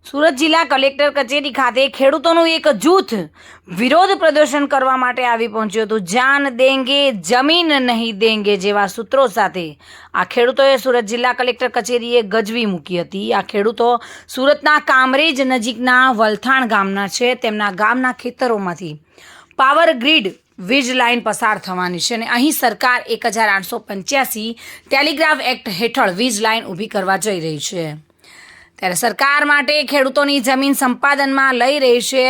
સુરત જિલ્લા કલેક્ટર કચેરી ખાતે ખેડૂતોનું એક જૂથ વિરોધ પ્રદર્શન કરવા માટે આવી પહોંચ્યું હતું। જાન દેંગે જમીન નહીં દેંગે જેવા સૂત્રો સાથે આ ખેડૂતોએ સુરત જિલ્લા કલેક્ટર કચેરીએ ગજવી મૂકી હતી। આ ખેડૂતો સુરતના કામરેજ નજીકના વલથાણ ગામના છે। તેમના ગામના ખેતરોમાંથી પાવર ગ્રીડ વીજ લાઇન પસાર થવાની છે અને અહીં સરકાર 1885 ટેલિગ્રાફ એક્ટ હેઠળ વીજ લાઇન ઊભી કરવા જઈ રહી છે। ત્યારે સરકાર માટે ખેડૂતોની જમીન સંપાદનમાં લઈ રહી છે,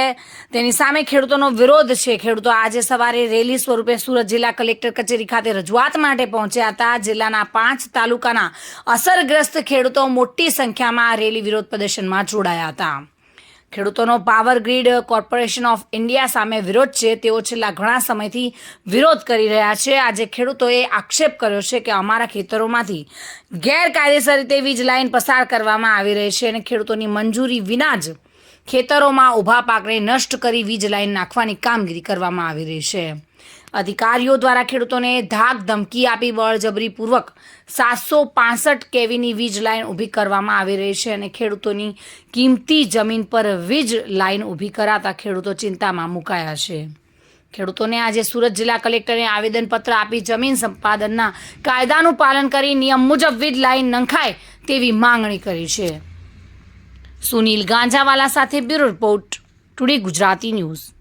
તેની સામે ખેડૂતોનો વિરોધ છે। ખેડૂતો આજે સવારે રેલી સ્વરૂપે સુરત જિલ્લા કલેક્ટર કચેરી ખાતે રજૂઆત માટે પહોંચ્યા હતા। જિલ્લાના 5 તાલુકાના અસરગ્રસ્ત ખેડૂતો મોટી સંખ્યામાં આ રેલી વિરોધ પ્રદર્શનમાં જોડાયા હતા। ખેડૂતોનો power grid corporation of India સામે વિરોધ છે। તેઓ છેલ્લા ઘણા સમયથી વિરોધ કરી રહ્યા છે। આજે ખેડૂતોએ આક્ષેપ કર્યો છે કે અમારા ખેતરોમાંથી ગેરકાયદેસર રીતે વીજ લાઇન પસાર કરવામાં આવી રહી છે અને ખેડૂતોની મંજૂરી વિના જ ખેતરોમાં ઊભા પાકને નષ્ટ કરી વીજ લાઇન નાખવાની કામગીરી કરવામાં આવી રહી છે। અધિકારીઓ દ્વારા ખેડૂતોને ધાક ધમકી આપી બળજબરીપૂર્વક 765 કેવીની વીજ લાઇન ઊભી કરવામાં આવી રહી છે અને ખેડૂતોની કિંમતી જમીન પર વીજ લાઇન ઊભી કરાતા ખેડૂતો ચિંતામાં મુકાયા છે। ખેડૂતોને આજે સુરત જિલ્લા કલેક્ટરે આવેદનપત્ર આપી જમીન સંપાદનના કાયદાનું પાલન કરી નિયમ મુજબ વીજ લાઇન નંખાય તેવી માંગણી કરી છે। સુનિલ ગાંજાવાલા સાથે bureau report, today Gujarati news.